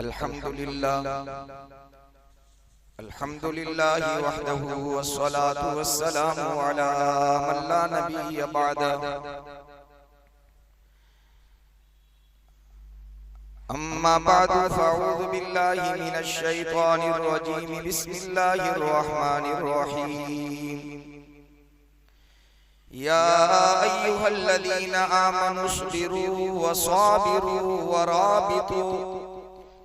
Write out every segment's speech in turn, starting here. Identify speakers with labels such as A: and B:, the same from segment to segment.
A: अल्हम्दुलिल्लाह अल्हम्दुलिल्लाहि वहदहु वस्सलातु वस्सलामु अला मन ला नबिय्य बअद। अम्मा बअदु फअऊज़ु बिल्लाहि मिनश शैतानिर रजीम। बिस्मिल्लाहिर रहमानिर रहीम। या अय्युहल्लज़ीना आमनु अस्बिरू वसाबिरू वराबितू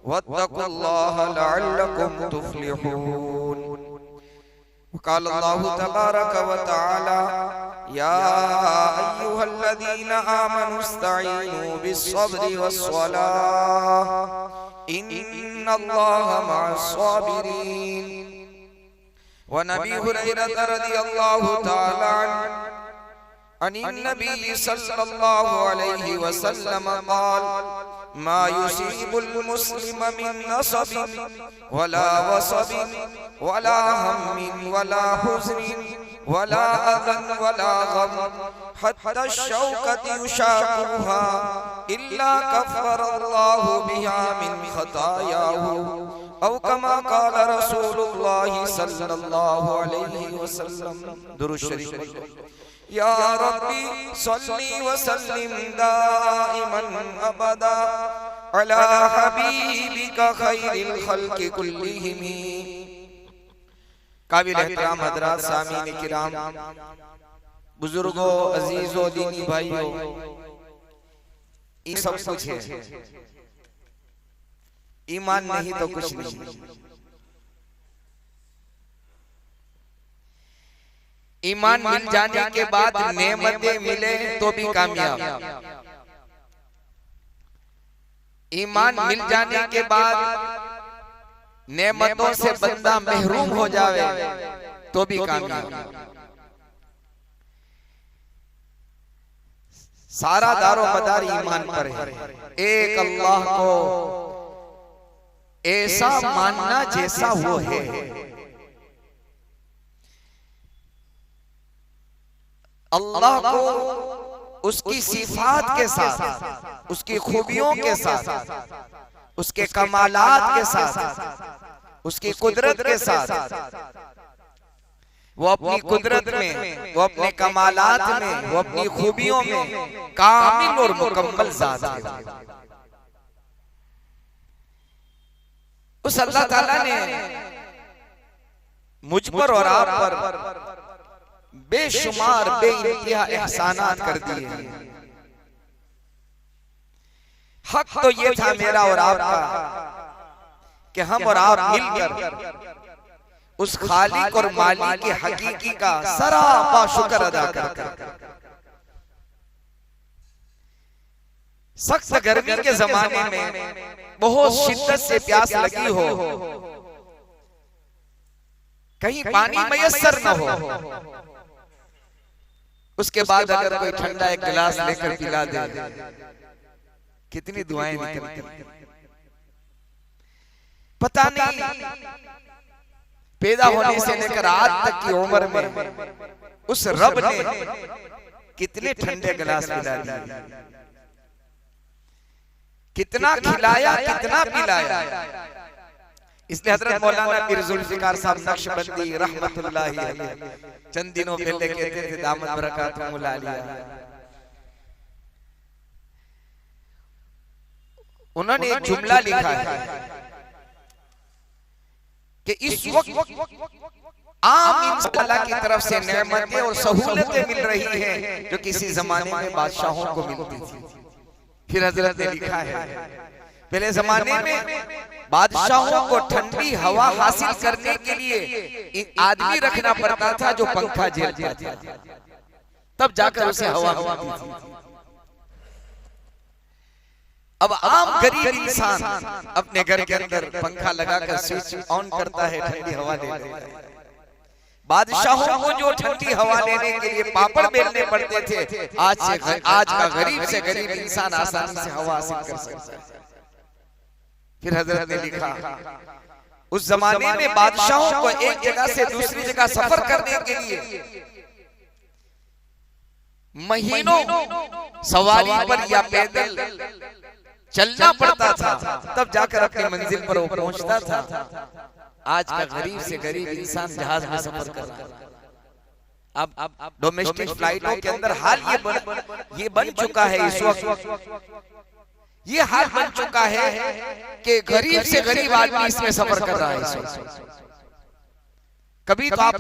A: वत्तकुल्लाह लअल्लकुम तुफ्लिहून। क़ाल अल्लाहु तबारक व तआला या अय्युहल्लज़ीना आमनु इस्तईनु बिस्सब्रि वस्सलाह इन्नल्लाह मअस्साबिरीन। व नबी हुरैरा रज़ियल्लाहु तआला अन्हु अन्नबी सल्लल्लाहु अलैहि वसल्लम क़ाल मा युसीबुल मुस्लिम मिन नसबिन वला वसबिन वला हम्मिन वला हुज़्निन वला अज़न वला गम हत्ता शौकति युशाकुहा इल्ला कफ़रल्लाहु बिहा मिन खतायाहु औ कमा क़ाल रसूलुल्लाहि सल्लल्लाहु अलैहि वसल्लम। दुरूद शरीफ। या रब्बी सल्ली व सल्लिम दाइमन अबदा अला हबीबिका खैरिल खल्क़ि कुल्लिहिम। काबिल एहतराम हज़रात, सामीन किराम, बुजुर्गों, अजीजों, दीनी भाइयों, ये सब कुछ है, ईमान नहीं तो कुछ नहीं। ईमान मिल जाने के बाद नेमतें मिले तो भी कामयाब। ईमान मिल जाने के बाद नेमतों से बंदा महरूम हो जावे तो भी कामयाब। सारा दारो मदार ईमान पर है। एक अल्लाह को ऐसा मानना जैसा वो है। अल्लाह को उसकी सिफात के साथ, उसकी खूबियों के साथ, उसके कमालात के साथ, उसकी कुदरत के साथ, वो अपनी कुदरत में, वो अपने कमालात में, वो अपनी खूबियों में कामिल और मुकम्मल ज़ात है। उस अल्लाह ताला ने मुझ पर और आप पर बेशुमार बेइंतहा एहसानात कर दिए। हक तो ये था मेरा और आपका कि हम और आप मिलकर उस खालिक और मालिक के हकीकी का सरापा शुक्र अदा करते। सख्त गर्मी के जमाने में बहुत शिद्दत से प्यास लगी हो, कहीं पानी मयस्सर न हो, उसके बाद अगर कोई ठंडा एक गिलास लेकर पिला दे, कितनी दुआएं निकलती। पता नहीं पैदा होने से लेकर आज तक की उम्र में उस रब ने कितने ठंडे गिलास पिला दिए, कितना खिलाया, कितना पिलाया। इसलिए हजरत मौलाना पीर जुल्फिकार साहब नक्शबंदी रहमतुल्लाहि अलैह चंद दिनों पहले कहते थे, दामत बरकातुहुल आलिया, उन्होंने एक जुमला लिखा है कि इस वक्त आम इंसान की तरफ से नेमतें और सहूलतें मिल रही हैं जो किसी जमाने में बादशाहों को मिलती थी। फिर हजरत ने लिखा है पहले जमाने में बादशाहों को ठंडी हवा हासिल करने के लिए आदमी रखना पड़ता था जो पंखा झेलता था, तब जाकर उसे हवा मिलती थी। अब आम गरीब इंसान अपने घर के अंदर पंखा लगाकर स्विच ऑन करता है, ठंडी हवा लेता है। बादशाहों को जो ठंडी हवा लेने के लिए पापड़ बेलने पड़ते थे, आज का गरीब से गरीब इंसान आसानी से हवा हासिल कर सकता है। फिर हजरत ने लिखा उस जमाने में बादशाहों को एक जगह से दूसरी जगह सफर करने के लिए महीनों सवारी पर या पैदल चलना पड़ता था, तब जाकर अपनी मंजिल पर वो पहुंचता था। आज का गरीब से गरीब इंसान जहाज में सफर कर रहा है। अब डोमेस्टिक फ्लाइटों के अंदर हाल ये बन चुका है इस वक्त, ये हाल बन चुका है कि गरीब से गरीब आदमी इसमें सफर कर रहा है इस वक्त। कभी तो आप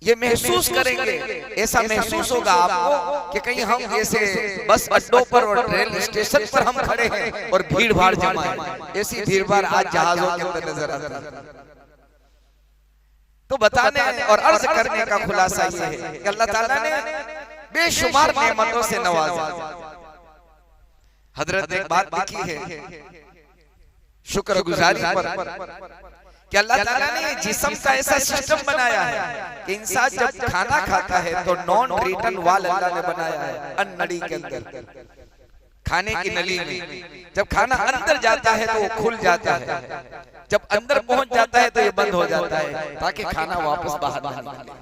A: ये महसूस करेंगे, ऐसा महसूस होगा आपको कि कहीं हम जैसे बस अड्डों पर और रेल स्टेशन पर हम खड़े हैं और भीड़ भाड़ जमा है, ऐसी भीड़ भाड़ आज जहाजों के अंदर नजर आती है। तो बताने और अर्ज करने का खुलासा ये है कि अल्लाह ताला ने बेशुमार नेमतों से नवाजा। हजरत ने एक बात लिखी है शुक्रगुजारी पर कि अल्लाह ताला ने जिस्म का ऐसा सिस्टम बनाया है कि इंसान जब खाना खाता है तो नॉन रिटर्न वाल अल्लाह ने बनाया है अन्नड़ी के अंदर, खाने की नली में। जब खाना अंदर जाता है तो वो खुल जाता है, जब अंदर पहुंच जाता है तो ये बंद हो जाता है ताकि खाना वापस बाहर ना निकले।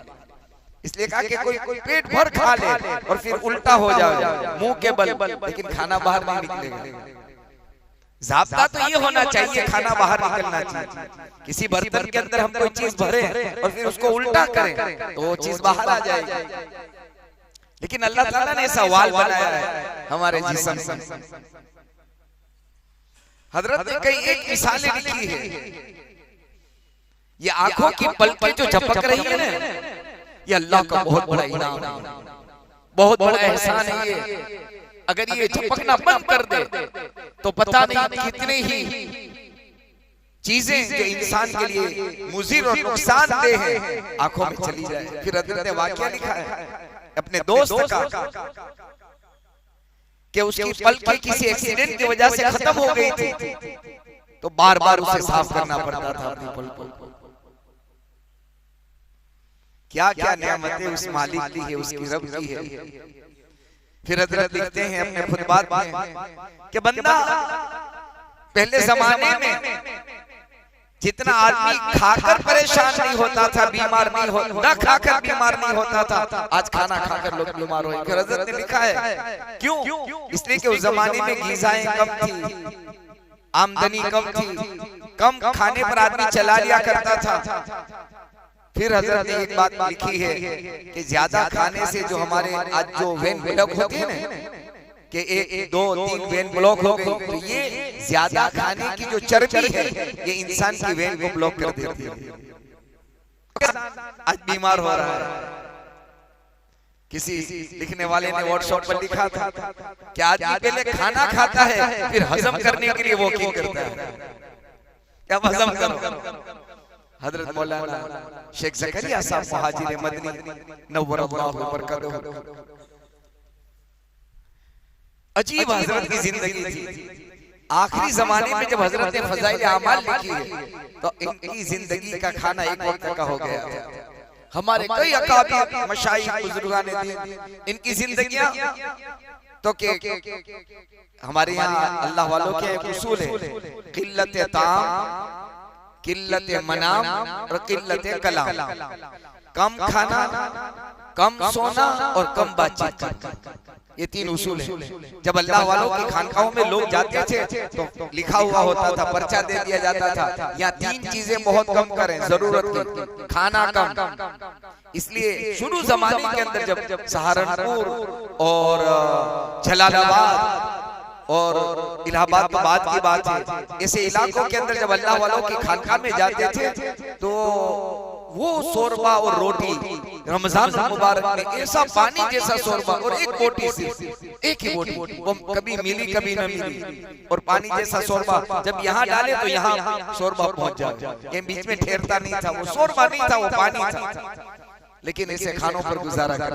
A: इसलिए कहा कि कोई पेट भर खा ले और फिर उल्टा हो जाए मुंह के बल, लेकिन खाना बाहर नहीं निकलेगा। ज़ाब्ता तो ये होना चाहिए, खाना बाहर निकलना चाहिए। किसी बर्तन के अंदर हम कोई चीज भरे और फिर उसको उल्टा करें तो वो चीज बाहर आ जाएगी, लेकिन अल्लाह ताला ने ऐसा वाल बनाया है हमारे जिस्म से। हजरत ने कई एक मिसालें लिखी है। ये आंखों की पलकें जो झपक रही है ना, ये अल्लाह का बहुत बड़ा इनाम है, बहुत बड़ा एहसान है ये। अगर ये झपकना बंद कर दे तो पता नहीं कितने ही चीजें जो इंसान के लिए मुज़िर और नुकसानदेह है आंखों में चली जाए। फिर हजरत ने वाकया लिखा है अपने दोस्त का कि उसकी पलकें किसी एक्सीडेंट की वजह से खत्म हो गई थी, तो बार बार उसे साफ करना पड़ता था अपनी पलकों को। क्या क्या नेमतें उस मालिक की है, उसकी रब की है। फिर हजरत लिखते हैं अपने खुतबात में कि बंदा पहले जमाने में जितना आदमी खाकर परेशान नहीं होता था, बीमार नहीं होता, न खाकर बीमार नहीं होता था, आज खाना खाकर लोग बीमार हुए। फिर हजरत ने लिखा है क्यों? इसलिए कि उस जमाने में ग़िज़ाएं कम थी, आमदनी कम थी, कम खाने पर आदमी चला लिया करता था। फिर हजरत ने एक बात लिखी है कि ज्यादा खाने से जो हमारे आज जो वेन ब्लॉक होते हैं ना, कि एक दो तीन वेन ब्लॉक हो गई, तो ये ज्यादा खाने की जो चर्बी है ये इंसान की वेन को ब्लॉक कर देती है। आज बीमार हो रहा है। किसी लिखने वाले ने व्हाट्सएप पर लिखा था कि आदमी पहले खाना खाता है फिर हजम करने के लिए वॉकिंग करता है। क्या हजम करो? हजरत मौलाना शेख ज़करिया साहब मुहाजिर मदनी नव्वरल्लाहु बरकतहू, अजीब हजरत की जिंदगी थी। आखिरी जमाने में जब हजरत ने फज़ाइल आमाल लिखी है तो इनकी जिंदगी का खाना एक वक्त का हो गया। हमारे कई अकाबिर मशाइख बुजुर्गान दीन इनकी जिंदगियां तो के हमारे यहाँ अल्लाह वालों के एक उसूल है, किल्लत ताम, किल्लत मनाम और किल्लत कलाम। कम खाना, कम सोना और कम बातचीत करना, ये तीन उसूल है। जब अल्लाह वालों की खानकाहों में लोग जाते थे तो लिखा हुआ होता था, पर्चा दे दिया जाता था, या तीन चीजें बहुत कम करें जरूरत की, खाना कम। इसलिए शुरू जमाने के अंदर जब सहारनपुर और जलालाबाद और इलाहाबाद के बाद की बात है, ऐसे इलाकों के अंदर जब अल्लाह वालों की खानकाह में जाते थे तो वो शोरबा और रोटी रमजान मुबारक में ऐसा पानी जैसा शोरबा और एक बोटी से, एक ही बोटी, वो कभी मिली कभी न मिली, और पानी जैसा शोरबा जब यहाँ डाले तो यहाँ शोरबा पहुंच जाए, ये बीच में ठहरता नहीं था। वो शोरबा नहीं था, वो पानी था, लेकिन ऐसे खानों पर गुजारा कर।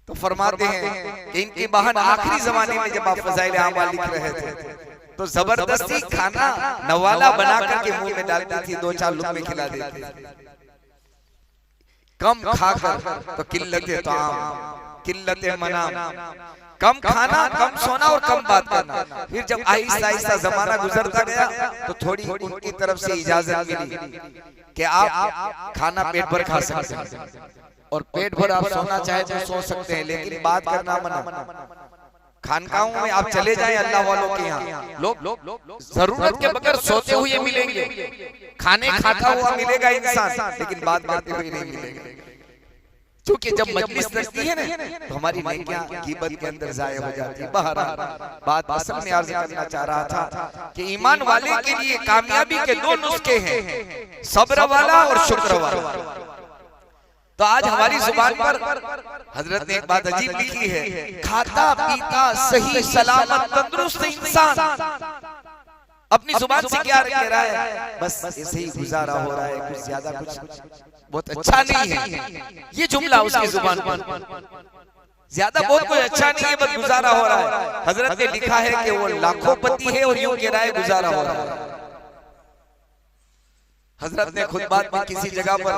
A: तो फरमाते हैं कि इनकी बहन आखिरी जमाने में जब आप फज़ाइल आमाल लिख रहे थे तो जबरदस्ती खाना नवाला बना करके मुंह में डालती थी, दो चार लुक़मे खिला देती थी। कम खाकर तो किल्लत ताम, किल्लत मनाम, कम खाना, कम सोना और कम बात करना। फिर जब आहिस्ता आहिस्ता जमाना गुजरता गया तो थोड़ी उनकी तरफ से इजाजत मिली कि आप खाना पेट भर खा सकते हैं और पेट भर आप सोना चाहे तो सो सकते हैं, लेकिन बात करना मना। खानकाहों में आप चले जाएं अल्लाह वालों के यहाँ, लोग जरूरत के बगैर सोते हुए मिलेंगे, खाने खाता हुआ मिलेगा इंसान, लेकिन बात करते हुए नहीं मिलेगा। क्योंकि जब मजलिस लगती है ना तो हमारी नेकियां ग़ीबत के अंदर जाया हो जाती है। बहरहाल बात असल में अर्ज करना चाह रहा था कि ईमान वाले के लिए कामयाबी के दो नुस्खे हैं, सब्र वाला और शुक्र वाला। तो आज हमारी जुबान पर हजरत ने एक बात अजीब लिखी है, खाता पीता सही सलामत तंदुरुस्त इंसान अपनी जुबान से क्या कह रहा है, बस ऐसे ही गुजारा हो रहा है, कुछ ज्यादा कुछ बहुत अच्छा नहीं है। ये जुमला उसकी जुबान पर, ज्यादा बहुत कोई अच्छा नहीं है, बस गुजारा हो रहा है। हजरत ने लिखा है कि वो लाखोंपति है और यूं कह रहा है गुजारा हो रहा है। हजरत ने खुद बात में किसी जगह पर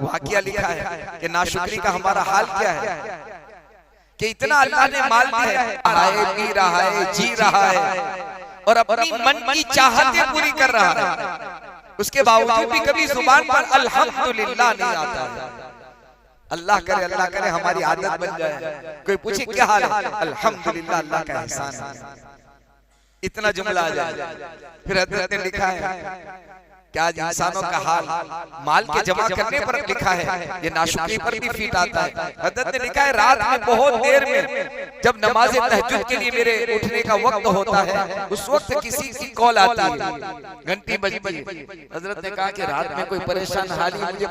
A: वाकया लिखा है कि नाशुक्री का हमारा हाल क्या है, कि इतना अल्लाह ने माल दिया है, पी रहा है, जी रहा है और अपनी मन की चाहतें पूरी कर रहा है, उसके बावजूद भी कभी जुबान पर अल्हम्दुलिल्लाह नहीं आता है। अल्लाह करे हमारी आदत बन जाए, कोई पूछे क्या हाल है, अल्हम्दुलिल्लाह अल्लाह का एहसान है, इतना जुमला आ जाए। फिर हजरत ने लिखा है क्या आज इंसानों का हाल माल के जमा करने पर लिखा है, ये नाशुक्री पर भी फिट आता है। हजरत ने लिखा है रात में बहुत देर में जब नमाज तहज्जुद के लिए मेरे उठने का वक्त होता है, उस वक्त किसी की कॉल आती है, घंटी बजती है। हजरत ने कहा कि रात में कोई परेशान हाली मुझे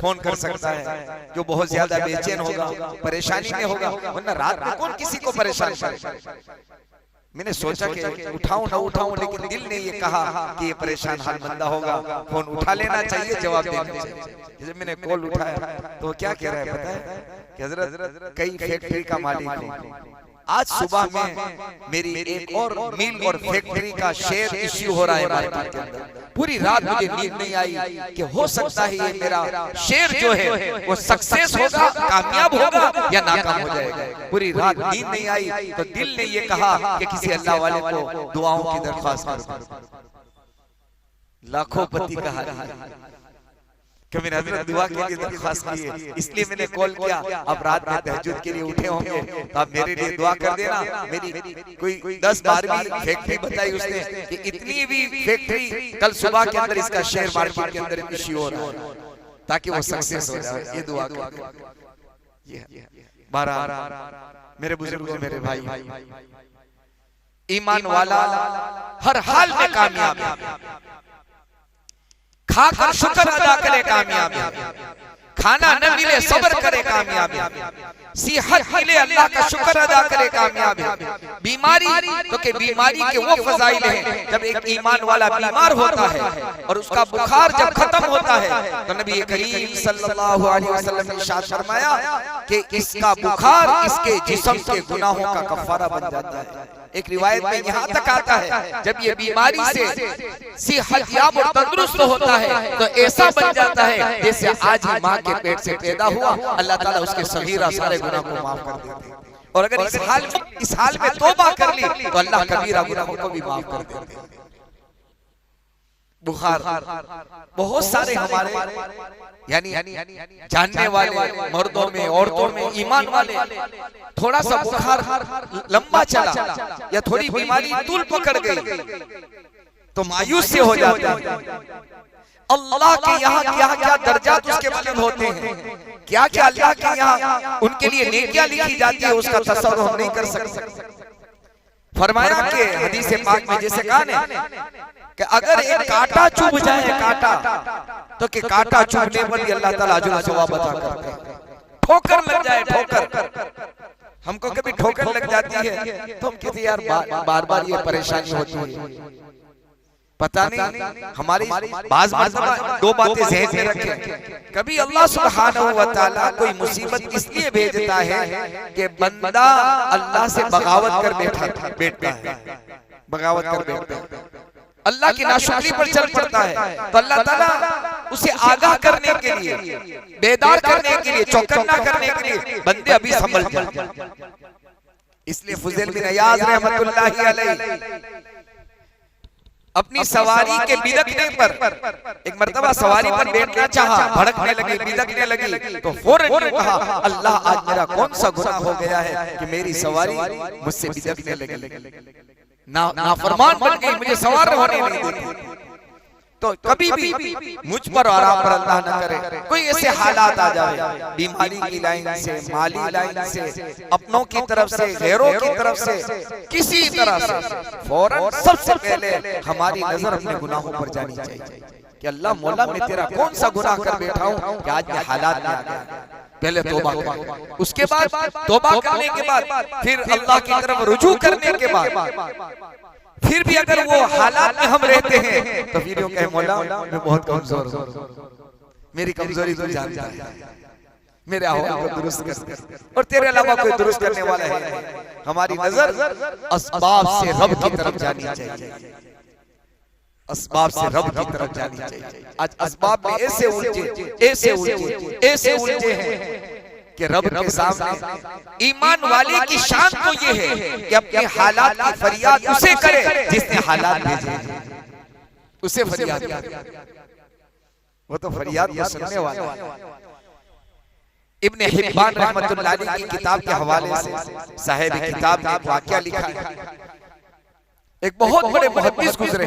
A: फोन कर सकता है, जो बहुत ज्यादा बेचैन होगा, परेशानी में होगा, वरना रात में कौन किसी को परेशान करे। मैंने सोचा कि उठाऊं ना उठाऊं, लेकिन दिल ने ये कहा कि ये परेशान हाल बंदा होगा, फोन उठा लेना चाहिए, जवाब देना चाहिए। जब मैंने कॉल उठाया तो क्या कह रहा है पता है कि हजरत कई फैक्ट्री का मालिक हूं, आज सुबह में मेरी एक और मिल और फैक्ट्री का शेयर इश्यू हो रहा है मार्केट के अंदर। पूरी रात मुझे नींद नहीं आई कि हो सकता है ये मेरा शेयर जो है वो सक्सेस होगा, कामयाब होगा या नाकाम हो जाएगा। पूरी रात नींद नहीं आई तो दिल ने ये कहा कि किसी अल्लाह वाले को दुआओं की दरख्वास्त करो। लाखोंपति का हाल कि मैंने हजरत दुआ के लिए दरख्वास्त की है, इसलिए मैंने कॉल किया। अब रात में तहज्जुद के लिए उठे होंगे तो आप मेरे लिए दुआ कर देना। मेरी कोई 10-12 फैक्ट्री बताई उसने कि इतनी भी फैक्ट्री कल सुबह के अंदर इसका शेयर मार्केट के अंदर इश्यू हो रहा है, ताकि वो सक्सेस हो जाए। ये दुआ कर मेरे बुजुर्ग, मेरे भाई, ईमान वाला हर हाल में कामयाब है, खाकर शुक्र अदा करे कामयाबी, खाना न मिले सब्र करे कामयाबी, सेहत मिले अल्लाह का शुक्र अदा करे कामयाबी, बीमारी तो के बीमारी के वो फजाइल हैं, जब एक ईमान वाला बीमार होता है और उसका बुखार जब खत्म होता है तो नबी करीम सल्लल्लाहु अलैहि वसल्लम ने इरशाद फरमाया कि इसका बुखार इसके जिस्म के गुनाहों का कफारा बन जाता है। एक रिवायत में यहाँ तक आता है जब ये बीमारी से सेहतयाब और तंदुरुस्त होता है तो ऐसा बन जाता है जैसे आज ही माँ के पेट से पैदा हुआ, अल्लाह ताला उसके सगीरा सारे गुनाह को माफ कर देते हैं। और अगर इस हाल में तौबा कर ली तो अल्लाह कबीरा गुनाहों को भी माफ कर देते हैं। बुखार बहुत सारे हमारे यानी जानने वाले मर्दों में, औरतों में, ईमान वाले, थोड़ा सा बुखार लंबा चला या थोड़ी बीमारी तूल पकड़ गई तो मायूस से हो जाते हैं। अल्लाह के यहाँ क्या दर्जात उसके बुलंद होते हैं, क्या क्या अल्लाह के यहाँ उनके लिए नेकियां लिखी जाती है, उसका तसव्वुर हम नहीं कर सकते। फरमाया कि हदीस पाक में जैसे कहा ना कि अगर एक कांटा चुभ जाए कांटा तो कि कांटा चुभने पर भी अल्लाह ताला अजर सवाब अता करते हैं। ठोकर लग जाए, ठोकर, हमको कभी ठोकर लग जाती है तो हम कहते यार बार बार ये परेशानी होती है, पता नहीं हमारी बाज दो बातें ज़हन में रखें। कभी अल्लाह सुब्हानहू व तआला कोई मुसीबत इसलिए भेजता है कि बंदा अल्लाह से बगावत कर बैठता है, बगावत कर बैठता है, अल्लाह की नाशुक्री पर चल पड़ता है तो अल्लाह ताला उसे आगाह करने के लिए, बेदार करने के लिए, चौकन्ना करने के लिए बंदे अभी संभल जाए। इसलिए फुज़ैल बिन इयाज़ रहमतुल्लाहि अलैहि अपनी सवारी के बिदकने पर, एक मर्तबा सवारी पर बैठना चाहा, भड़कने लगी, बिदकने लगी, तो फौरन ये कहा, अल्लाह आज मेरा कौन सा गुनाह हो गया है कि मेरी सवारी मुझसे बिदकने लगी, नाफरमान बन गई, मुझे सवार होने नहीं देती। तो कभी भी मुझ पर और आप पर अल्लाह न करे कोई ऐसे हालात आ जाए, बीमारी की लाइन से, माली लाइन से, अपनों की तरफ से, गैरों की तरफ से, किसी तरह से, फौरन सबसे पहले हमारी नजर अपने गुनाहों पर जानी चाहिए कि अल्लाह मौला मैं तेरा कौन सा गुनाह कर बैठा हूँ कि आज ये हालात में आ गया। पहले तौबा करें, उसके बाद तौबा करने के बाद फिर अल्लाह की तरफ रुजू करने के बाद फिर भी अगर वो हालात में हम रहते हैं तो फिर यूं कहे मौला मैं बहुत कमजोर हूं, मेरी कमजोरी तू जानता है, मेरे अहवाल को दुरुस्त कर, और तेरे अलावा कोई दुरुस्त करने वाला है। हमारी नजर असबाब से रब की तरफ जानी चाहिए, असबाब से रब की तरफ जानी चाहिए। आज असबाब में ऐसे उलझे हैं कि रब के सामने ईमान वाले की शान तो ये है कि अपने हालात की फरियाद उसे करे जिसने हालात भेजे, उसे फरियाद करे, वो तो फरियाद को सुनने वाला है। इब्ने हिब्बान रहमतुल्लाह अलैह की किताब के हवाले से साहिब किताब ने एक वाकया लिखा है। एक बहुत बड़े मुहद्दिस गुजरे,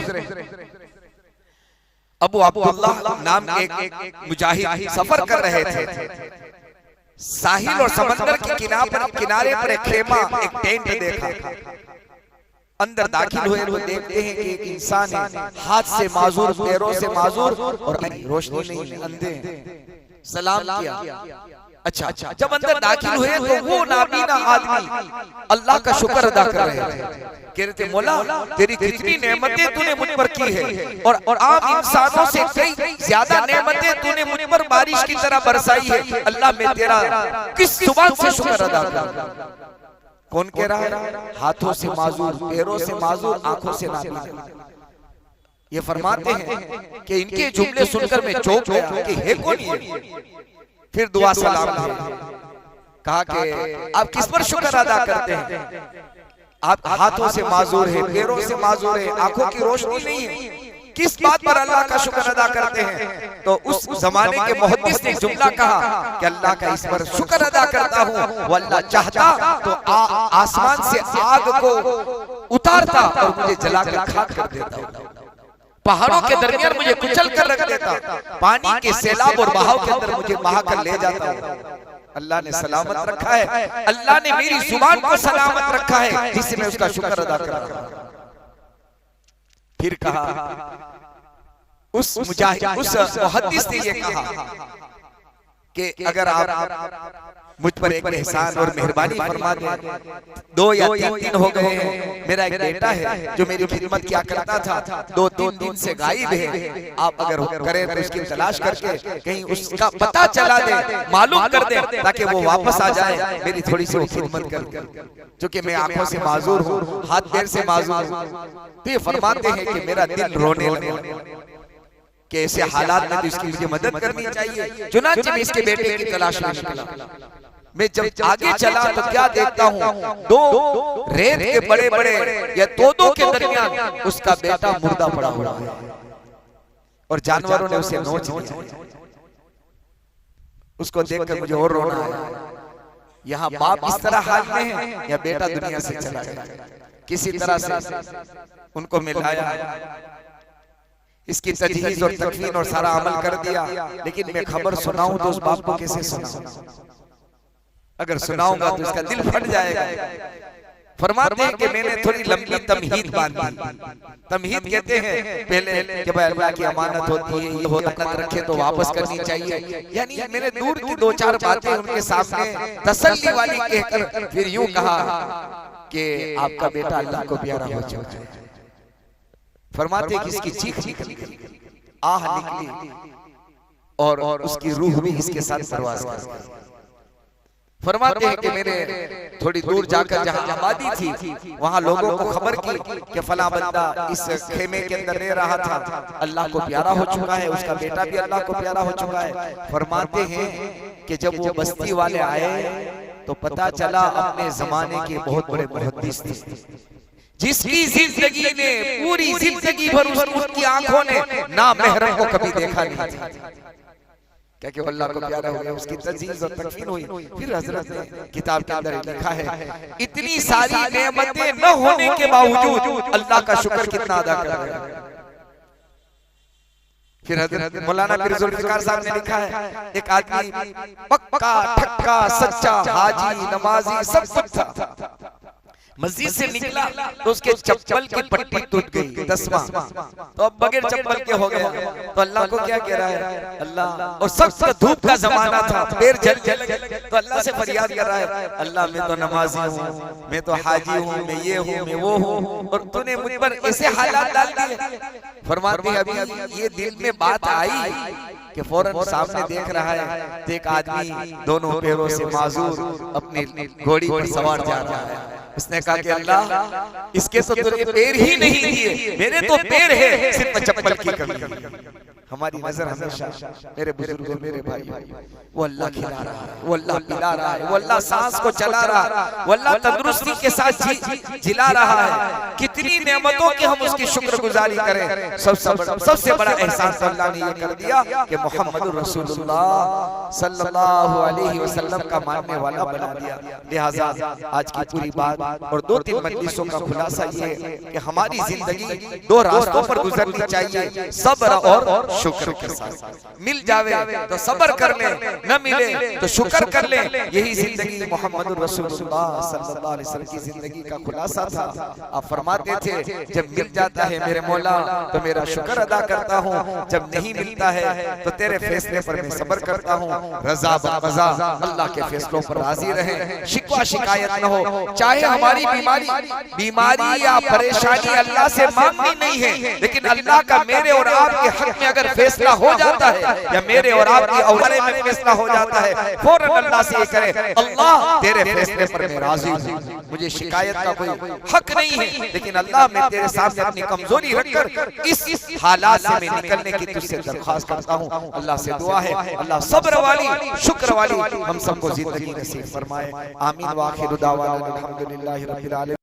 A: अबू अब्दुल्लाह नाम एक मुजाहिद सफर कर रहे थे। साहिल और समंदर के किनारे पर एक खेमा, एक टेंट देखा। अंदर दाखिल हुए तो देखते हैं कि एक इंसान है, हाथ से माजूर, पैरों से माजूर और रोशनी नहीं, अंधे। सलाम किया। अच्छा, जब अंदर दाखिल हुए तो वो नाबीना आदमी अल्लाह का शुक्र अदा कर रहे थे, कह रहे थे मौला तेरी कितनी नेमतें तूने मुझ पर की है और आम इंसानों से कई ज्यादा नेमतें तूने मुझ पर बारिश की तरह बरसाई है। अल्लाह मैं तेरा किस जुबान से शुक्र अदा करूं? कौन कह रहा है? हाथों से माजूर, पैरों से माजूर, आंखों से नाबीना। ये फरमाते हैं कि इनके जुमले सुनकर मैं चौंक गया कि है कौन ये? फिर दुआ सलाम कहा कि आप किस पर शुक्र अदा करते हैं? आप हाथों से माजूर है, पैरों से माजूर है, आंखों की रोशनी नहीं है, किस बात पर अल्लाह का शुक्र अदा करते हैं? तो उस जमाने के मुहद्दिस ने जुमला कहा कि अल्लाह का इस पर शुक्र अदा करता हूँ, वो अल्लाह चाहता तो आसमान से आग को उतारता और मुझे जलाकर खाक कर देता, पहाड़ों के दरमियान मुझे कुचल कर रख देता, पानी के सैलाब और बहाव के अंदर मुझे बहा कर ले जाता। अल्लाह ने सलामत रखा है, अल्लाह ने मेरी जुबान को सलामत रखा है जिससे मैं उसका शुक्र अदा कर रहा हूं। फिर कहा उस मुहद्दिस ने ये कहा कि अगर आप मुझ पर एक एहसान और मेहरबानी फरमा दें, 2 या 3 दिन हो गए हैं, मेरा एक बेटा है जो मेरी खिदमत किया करता था, 2-3 दिन से गायब है, आप अगर करें तो उसकी तलाश करके कहीं उसका पता चला दे, मालूम कर दे ताकि वो वापस आ जाए, मेरी थोड़ी सी खिदमत कर, क्योंकि मैं आंखों से माजूर हूँ, हाथ पैर से माजूर हूँ। तो ये फरमाते हैं कि मेरा दिल रोने लगा कि ऐसे हालात में तो इसकी मुझे मदद करनी चाहिए। चुनांचे मैं इसके बेटे की तलाश में निकला। मैं जब आगे चला तो क्या देखता हूँ, 2 रेत के बड़े बड़े या 2 के दरमियान उसका बेटा मुर्दा पड़ा हुआ है और जानवरों ने उसे नोच लिया। उसको देखकर मुझे और रोना आया। यहाँ बाप इस तरह हाल में है या बेटा दुनिया से चला गया। किसी तरह से उनको मिलाया, इसकी तजहीज और तकवीन और सारा अमल कर दिया, लेकिन मैं खबर सुनाऊं तो उस बाप को कैसे सुनाऊं? अगर सुनाऊंगा तो उसका दिल फट जाएगा। फरमाते हैं कि मैंने थोड़ी लंबी तमहीद बांधी। तमहीद कहते हैं पहले कि भाई अल्लाह की अमानत होती है, ये होता रखे तो वापस करनी चाहिए, यानी मैंने दूर की 2-4 बातें उनके सामने तसल्ली वाली कहकर फिर यूं कहा कि आपका बेटा अल्लाह को प्यारा हो चुका है। फरमाते कि इसकी चीख निकली, आह निकली और उसकी रूह भी इसके साथ परवाज़ कर। फरमाते हैं कि मैंने थोड़ी दूर जाकर जहां आबादी थी वहां लोगों को खबर की कि फला बंदा इस खेमे के अंदर रह रहा था, अल्लाह को प्यारा हो चुका है, उसका बेटा भी अल्लाह को प्यारा हो चुका है। फरमाते हैं कि जब वो बस्ती वाले आए तो पता चला अपने जमाने के बहुत बड़े मुहद्दिस थे, जिसकी जिंदगी ने पूरी जिंदगी भर उसकी आंखों ने ना महरम को कभी देखा नहीं था, क्या कि अल्लाह को प्यारा हो गया, उसकी तजीज़ और तकफीर हुई। फिर हजरत ने किताब के अंदर लिखा है, इतनी सारी नेमतें न होने के बावजूद अल्लाह का शुक्र कितना अदा कर रहे हैं। फिर हजरत मौलाना पीर जुल्फिकार साहब ने लिखा है, एक आदमी पक्का ठक्का सच्चा हाजी नमाजी सब कुछ था, मस्जिद से निकला तो उसके चप्पल की पट्टी टूट गई 10वां, तो अब बगैर चप्पल के हो गया। तो अल्लाह को क्या कह रहा है, अल्लाह, और सख्त धूप का जमाना था, पैर जल तो अल्लाह से फरियाद कर रहा है, अल्लाह मैं तो नमाजी हूँ, मैं तो हाजी हूँ, मैं ये हूँ, मैं वो हूँ, और तूने मुझ पर ऐसे हालात डाल दिए। फरमाते हैं अभी ये दिल में बात आई कि फौरन सामने देख रहा है तो एक आदमी दोनों पैरों से माजूर अपनी घोड़ी पर सवार जा रहा है। उसने कहा कि अल्लाह, इसके तो तुझे पैर ही नहीं दिए, मेरे तो पैर है, सिर्फ चप्पल की कमी। हमारी नजर हमेशा मेरे बुजुर्गों, मेरे भाई, वो अल्लाह खिला रहा है, वो अल्लाह पिला रहा है, वो अल्लाह सांस को चला रहा है, वो अल्लाह तंदुरुस्ती के साथ जिला रहा है। कितनी नेमतों की हम उसकी शुक्रगुजारी करें। सबसे बड़ा एहसान तो अल्लाह ने ये कर दिया कि मोहम्मद रसूलुल्लाह सल्लल्लाहु अलैहि वसल्लम का मानने वाला बना दिया। लिहाजा आज की पूरी बात और 2-3 मजलिसों का खुलासा ये है कि हमारी जिंदगी 2 रास्तों पर गुजरनी चाहिए, सब्र और शुक्र के साथ। मिल जावे तो सब्र कर ले, न मिले तो शुक्र कर ले। यही जिंदगी मोहम्मद रसूलुल्लाह सल्लल्लाहु अलैहि वसल्लम की जिंदगी का खुलासा था। आप फरमाते थे, जब मिल जाता है मेरे मौला तो मेरा शुक्र अदा करता हूँ, जब नहीं मिलता है तो तेरे फैसले पर मैं सब्र करता हूँ। रज़ा बक़ज़ा, अल्लाह के फैसलों पर राजी रहे, शिकवा शिकायत न हो। चाहे हमारी बीमारी या परेशानी अल्लाह से मांगनी नहीं है, लेकिन अल्लाह का मेरे और आपके हक में अगर फैसला हो जाता है या मेरे और आपकी औलाद में फैसला हो जाता है, फौरन अल्लाह से ये करे, अल्लाह तेरे फैसले पर मैं राजी हूँ, मुझे शिकायत का कोई हक नहीं है, लेकिन अल्लाह मैं तेरे सामने अपनी कमजोरी रखकर इस हालात से मैं निकलने की तुझसे दरख्वास्त करता हूँ। अल्लाह से दुआ है, अल्लाह सब्र वाली शुक्र वाली हम सबको जिंदगी नसीब फरमाए। आमीन। व आखिरु दावाना अल्हम्दुलिल्लाहि रब्बिल आलमीन।